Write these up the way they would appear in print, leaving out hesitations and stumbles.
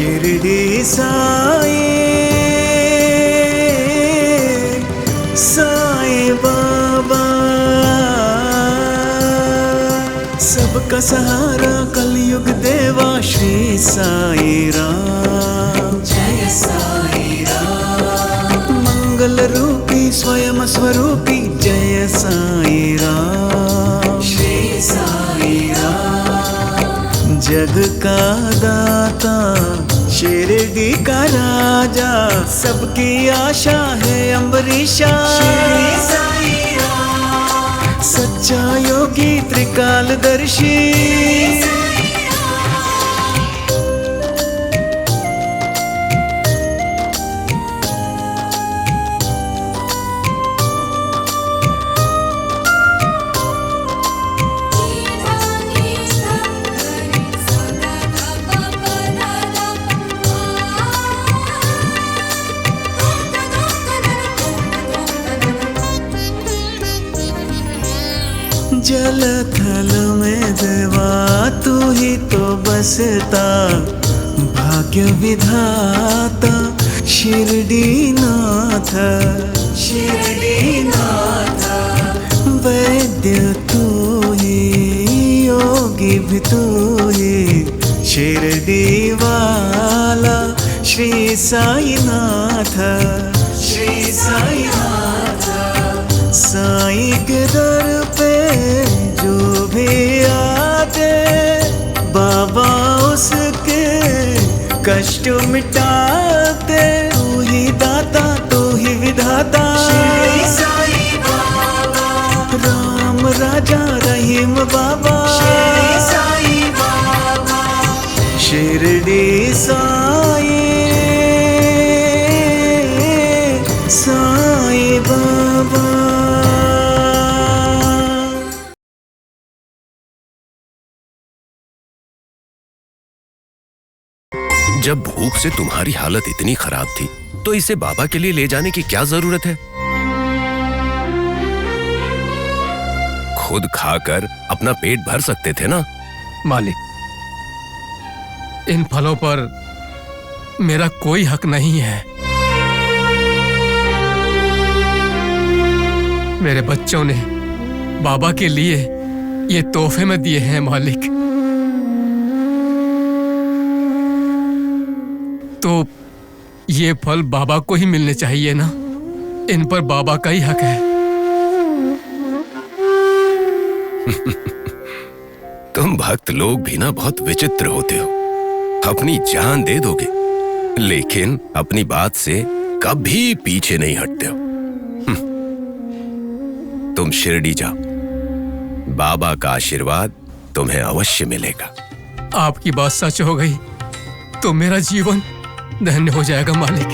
शिरडी साई साई बाबा, सबका सहारा कलयुग देवा श्री साई राम। जय साई राम। मंगल रूपी स्वयं स्वरूपी जय साई राम। श्री साई राम। जग का दाता शिरडी का राजा, सबकी आशा है अम्बरीशा। श्री साई राम। सच्चा योगी त्रिकालदर्शी, जल थल में देवा तू ही तो बसता, भाग्य विधाता शिरडी नाथ। शिरडी नाथ। वैद्य तू ही योगी भी तू ही, शिरडी वाला श्री साई नाथ। श्री साई नाथ। साई के दर पे जो भी आते, बाबा उसके कष्ट मिटाते। तू ही दाता तू ही विधाता, श्री साई बाबा। राम राजा रहीम बाबा। श्री साई बाबा। शिरडी साई साई बाबा। जब भूख से तुम्हारी हालत इतनी खराब थी तो इसे बाबा के लिए ले जाने की क्या जरूरत है? खुद खाकर अपना पेट भर सकते थे ना। मालिक, इन फलों पर मेरा कोई हक नहीं है। मेरे बच्चों ने बाबा के लिए ये तोहफे में दिए हैं मालिक। तो ये फल बाबा को ही मिलने चाहिए ना, इन पर बाबा का ही हक है। तुम भक्त लोग भी ना बहुत विचित्र होते हो। अपनी जान दे दोगे लेकिन अपनी बात से कभी पीछे नहीं हटते हो। तुम शिरडी जाओ, बाबा का आशीर्वाद तुम्हें अवश्य मिलेगा। आपकी बात सच हो गई तो मेरा जीवन धन्य हो जाएगा मालिक।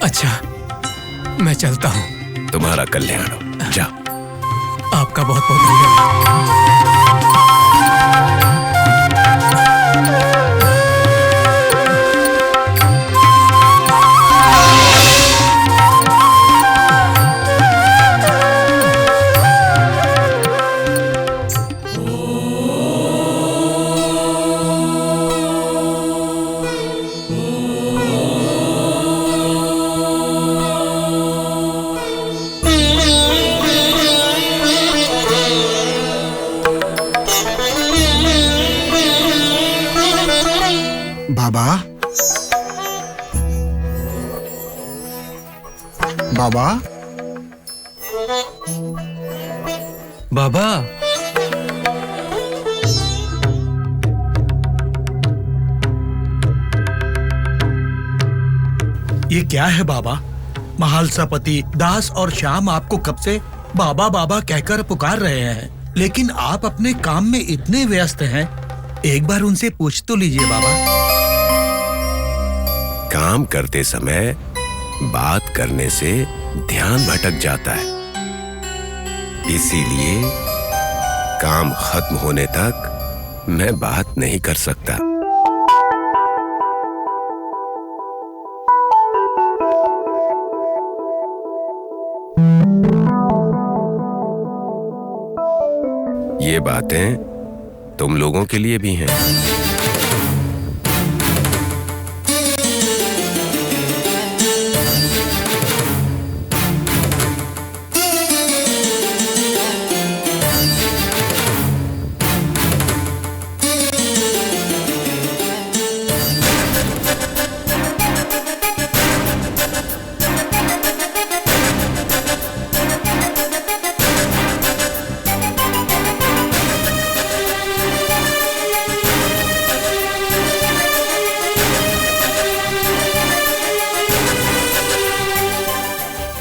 अच्छा, मैं चलता हूँ। तुम्हारा कल्याण हो, जाओ। आपका बहुत बहुत धन्यवाद। बाबा, बाबा, बाबा, ये क्या है बाबा? महालसापति दास और श्याम आपको कब से बाबा बाबा कहकर पुकार रहे हैं, लेकिन आप अपने काम में इतने व्यस्त हैं। एक बार उनसे पूछ तो लीजिए बाबा। काम करते समय बात करने से ध्यान भटक जाता है, इसीलिए काम खत्म होने तक मैं बात नहीं कर सकता। ये बातें तुम लोगों के लिए भी हैं।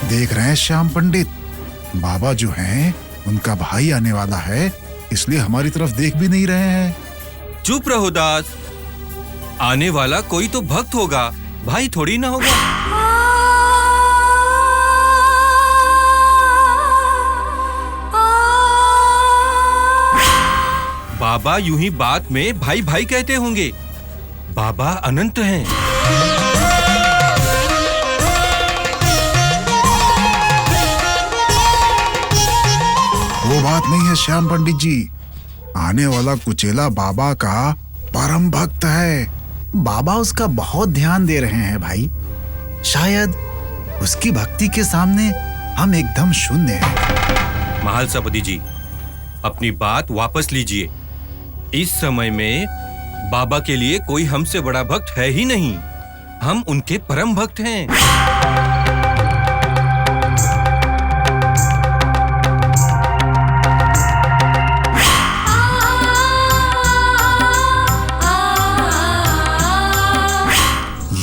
देख रहे हैं श्याम पंडित, बाबा जो हैं उनका भाई आने वाला है, इसलिए हमारी तरफ देख भी नहीं रहे हैं। चुप रहो दास, आने वाला कोई तो भक्त होगा, भाई थोड़ी ना होगा। बाबा यूं ही बात में भाई भाई कहते होंगे, बाबा अनंत हैं। वो बात नहीं है श्याम पंडित जी, आने वाला कुचेला बाबा का परम भक्त है। बाबा उसका बहुत ध्यान दे रहे हैं भाई। शायद उसकी भक्ति के सामने हम एकदम शून्य हैं। महालसापति जी, अपनी बात वापस लीजिए। इस समय में बाबा के लिए कोई हमसे बड़ा भक्त है ही नहीं। हम उनके परम भक्त हैं।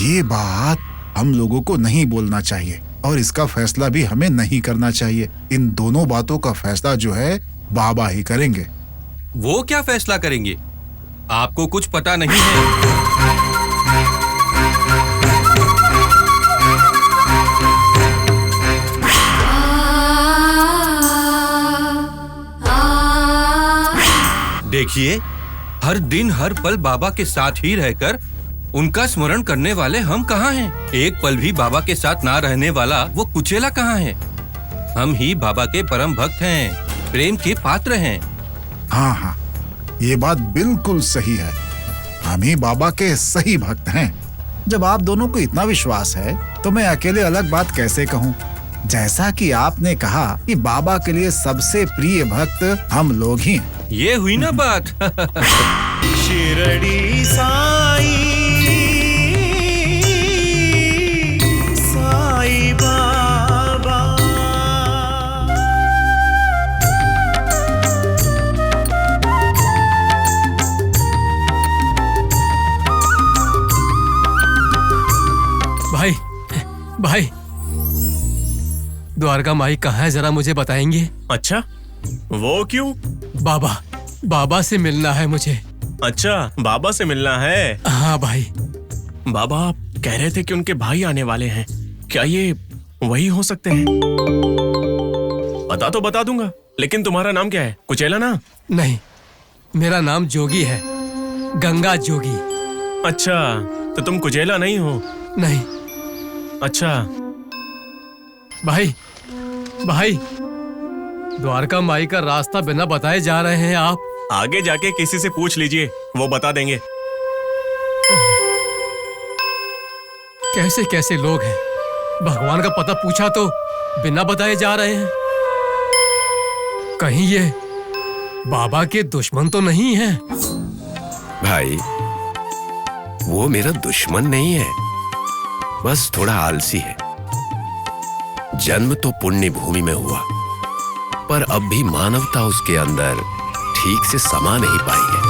ये बात हम लोगों को नहीं बोलना चाहिए और इसका फैसला भी हमें नहीं करना चाहिए। इन दोनों बातों का फैसला जो है बाबा ही करेंगे। वो क्या फैसला करेंगे? आपको कुछ पता नहीं है। देखिए, हर दिन हर पल बाबा के साथ ही रहकर उनका स्मरण करने वाले हम कहाँ हैं? एक पल भी बाबा के साथ ना रहने वाला वो कुचेला कहाँ है? हम ही बाबा के परम भक्त हैं, प्रेम के पात्र हैं। हाँ हाँ, ये बात बिल्कुल सही है। हम ही बाबा के सही भक्त हैं। जब आप दोनों को इतना विश्वास है तो मैं अकेले अलग बात कैसे कहूँ? जैसा कि आपने कहा कि बाबा के लिए सबसे प्रिय भक्त हम लोग ही हैं। ये हुई ना बात। शिरडी साई साई बाबा। भाई भाई, द्वारका माई कहाँ है, जरा मुझे बताएंगे? अच्छा, वो क्यों? बाबा से मिलना है मुझे। अच्छा, बाबा से मिलना है? हाँ भाई। बाबा आप कह रहे थे कि उनके भाई आने वाले हैं, क्या ये वही हो सकते हैं? बता दूंगा, लेकिन तुम्हारा नाम क्या है? कुचेला ना? नहीं, मेरा नाम जोगी है, गंगा जोगी। अच्छा, तो तुम कुचेला नहीं हो? नहीं। अच्छा भाई, द्वारका माई का रास्ता बिना बताए जा रहे हैं आप। आगे जाके किसी से पूछ लीजिए, वो बता देंगे। कैसे कैसे लोग हैं, भगवान का पता पूछा तो बिना बताए जा रहे हैं। कहीं ये बाबा के दुश्मन तो नहीं है? भाई, वो मेरा दुश्मन नहीं है, बस थोड़ा आलसी है। जन्म तो पुण्य भूमि में हुआ, पर अब भी मानवता उसके अंदर ठीक से समा नहीं पाई है।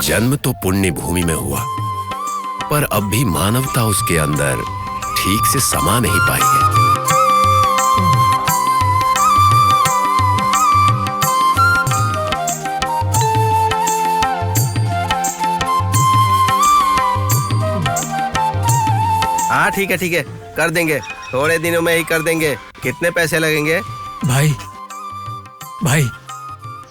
जन्म तो पुण्य भूमि में हुआ, पर अब भी मानवता उसके अंदर ठीक से समा नहीं पाई है। हाँ ठीक है, कर देंगे, थोड़े दिनों में ही कर देंगे। कितने पैसे लगेंगे? भाई,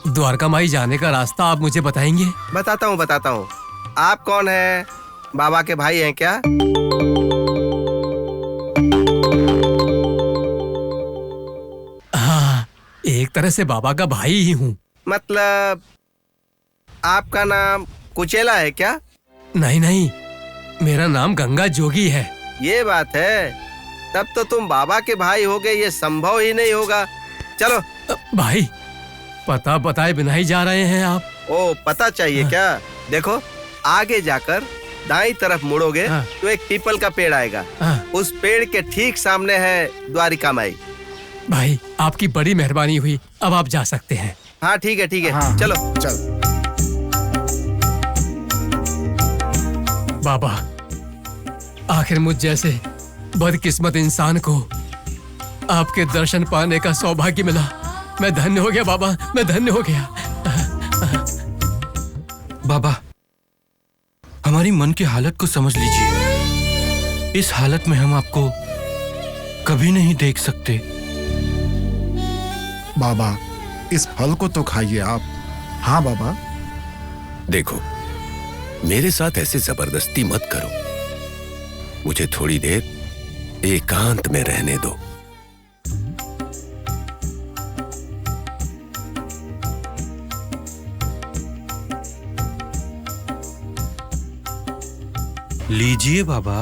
द्वारका माई जाने का रास्ता आप मुझे बताएंगे? बताता हूँ। आप कौन हैं? बाबा के भाई हैं क्या? हाँ, तरह से बाबा का भाई ही हूँ। मतलब आपका नाम कुचेला है क्या? नहीं नहीं, मेरा नाम गंगा जोगी है। ये बात है, तब तो तुम बाबा के भाई होगे, ये संभव ही नहीं होगा। चलो। भाई, पता बताए बिना ही जा रहे हैं आप। ओ, पता चाहिए क्या? देखो, आगे जाकर दाईं तरफ मुड़ोगे तो एक पीपल का पेड़ आएगा। उस पेड़ के ठीक सामने है द्वारिका माई। भाई, आपकी बड़ी मेहरबानी हुई, अब आप जा सकते हैं। हाँ ठीक है ठीक है, चलो चल। बाबा, आखिर मुझ जैसे बदकिस्मत इंसान को आपके दर्शन पाने का सौभाग्य मिला। मैं धन्य हो गया बाबा, मैं धन्य हो गया। बाबा, हमारी मन की हालत को समझ लीजिए। इस हालत में हम आपको कभी नहीं देख सकते। बाबा, इस फल को तो खाइए आप। हाँ बाबा। देखो, मेरे साथ ऐसे जबरदस्ती मत करो। मुझे थोड़ी देर एकांत में रहने दो। लीजिए बाबा।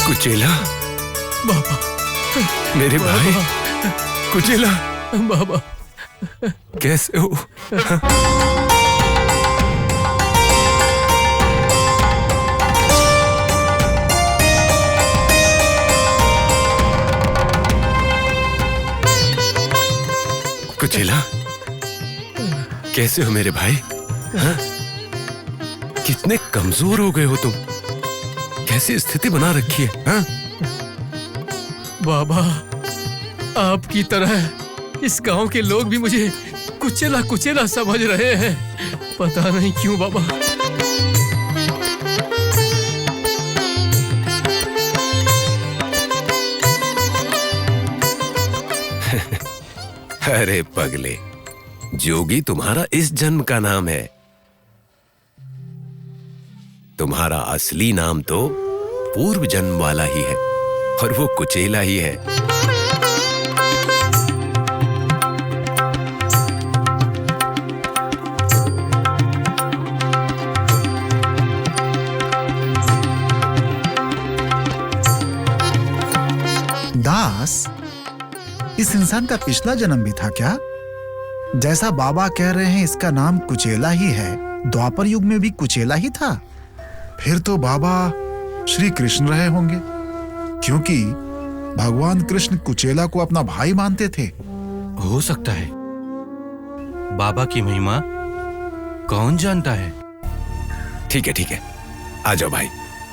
कुचेला, बाबा, मेरे भाई कुचेला, बाबा, कैसे हो? कुचेला, कैसे हो मेरे भाई? हाँ? कितने कमजोर हो गए हो तुम। कैसी स्थिति बना रखी है? हाँ? बाबा, आपकी तरह इस गांव के लोग भी मुझे कुचेला कुचेला समझ रहे हैं। पता नहीं क्यों बाबा। अरे पगले, जोगी तुम्हारा इस जन्म का नाम है। तुम्हारा असली नाम तो पूर्व जन्म वाला ही है, और वो कुचेला ही है। दास, इस इंसान का पिछला जन्म भी था क्या? जैसा बाबा कह रहे हैं इसका नाम कुचेला ही है, द्वापर युग में भी कुचेला ही था। फिर तो बाबा श्री कृष्ण रहे होंगे, क्योंकि भगवान कृष्ण कुचेला को अपना भाई मानते थे। हो सकता है। बाबा की महिमा कौन जानता है? ठीक है, आ जाओ भाई।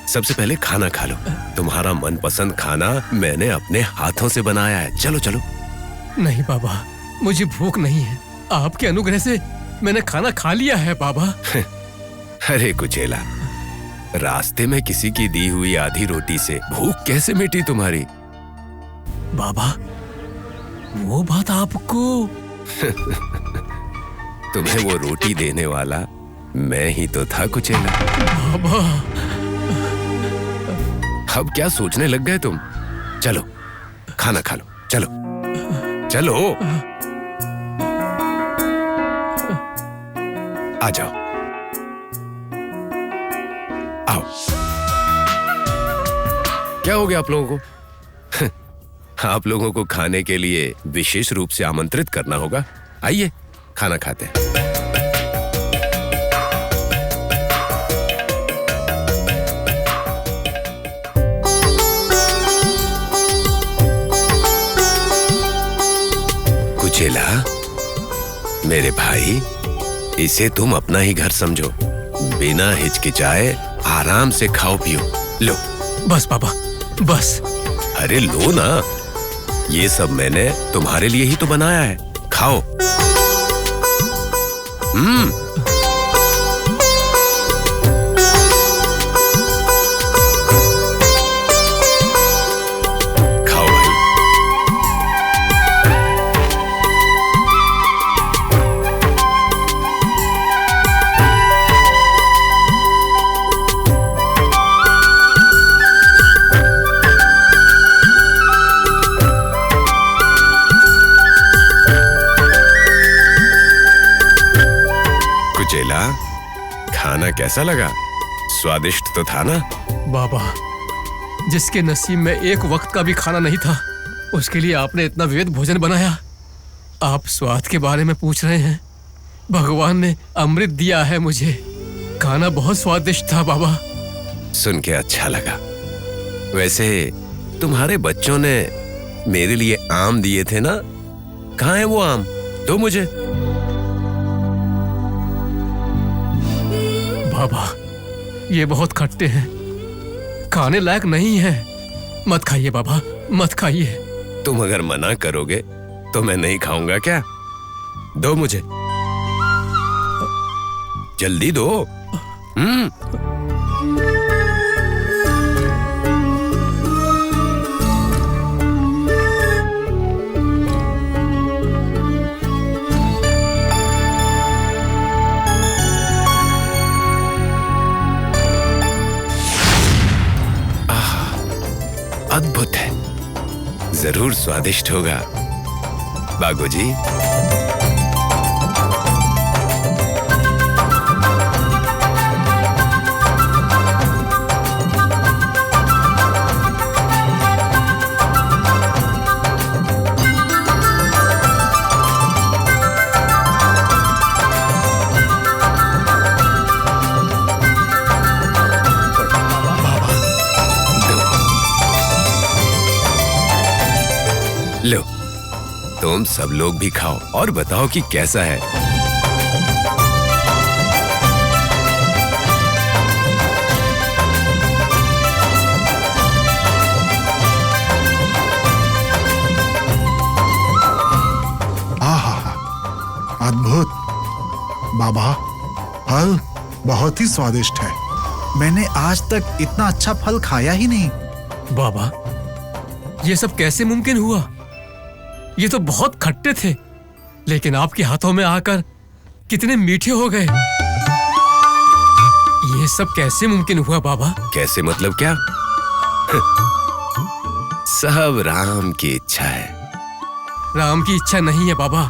सबसे पहले खाना खा लो। तुम्हारा मनपसंद खाना मैंने अपने हाथों से बनाया है। चलो चलो। नहीं बाबा, मुझे भूख नहीं है। आपके अनुग्रह से मैंने खाना खा लिया है बाबा। अरे कुचेला, रास्ते में किसी की दी हुई आधी रोटी से भूख कैसे मिटी तुम्हारी? बाबा, वो बात आपको तुम्हें वो रोटी देने वाला मैं ही तो था कुचेला। बाबा, अब क्या सोचने लग गए तुम? चलो खाना खा लो। चलो चलो, आ जाओ, आओ। क्या हो गया आप लोगों को? आप लोगों को खाने के लिए विशेष रूप से आमंत्रित करना होगा। आइए खाना खाते हैं। कुचेला, मेरे भाई, इसे तुम अपना ही घर समझो। बिना हिचकिचाए आराम से खाओ पियो। लो। बस बाबा, बस। अरे लो ना, ये सब मैंने तुम्हारे लिए ही तो बनाया है। खाओ। खाओ भाई। कुचेला, खाना कैसा लगा? स्वादिष्ट तो था ना? बाबा, जिसके नसीब में एक वक्त का भी खाना नहीं था, उसके लिए आपने इतना विविध भोजन बनाया। आप स्वाद के बारे में पूछ रहे हैं? भगवान ने अमृत दिया है मुझे। खाना बहुत स्वादिष्ट था बाबा। सुन के अच्छा लगा। वैसे तुम्हारे बच्चों ने मेरे लिए आम दिए थे ना? कहाँ है वो आम? दो मुझे। बाबा, ये बहुत खट्टे हैं, खाने लायक नहीं है। मत खाइए बाबा, मत खाइए। तुम अगर मना करोगे तो मैं नहीं खाऊंगा क्या? दो मुझे, जल्दी दो। अद्भुत है, जरूर स्वादिष्ट होगा। बागोजी, लो, तुम सब लोग भी खाओ और बताओ कि कैसा है। आहा, अद्भुत। बाबा, फल बहुत ही स्वादिष्ट है। मैंने आज तक इतना अच्छा फल खाया ही नहीं। बाबा, ये सब कैसे मुमकिन हुआ? ये तो बहुत खट्टे थे, लेकिन आपके हाथों में आकर कितने मीठे हो गए। ये सब कैसे मुमकिन हुआ बाबा? कैसे मतलब क्या? सब राम की इच्छा है। राम की इच्छा नहीं है बाबा,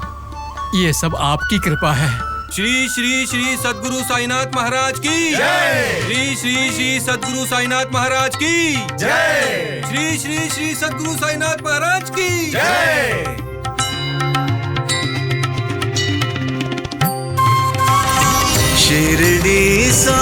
ये सब आपकी कृपा है। श्री श्री श्री सद्गुरु साईनाथ महाराज की जय। श्री श्री श्री सद्गुरु साईनाथ महाराज की जय। श्री श्री श्री सद्गुरु साईनाथ महाराज की जय। शिरडी सा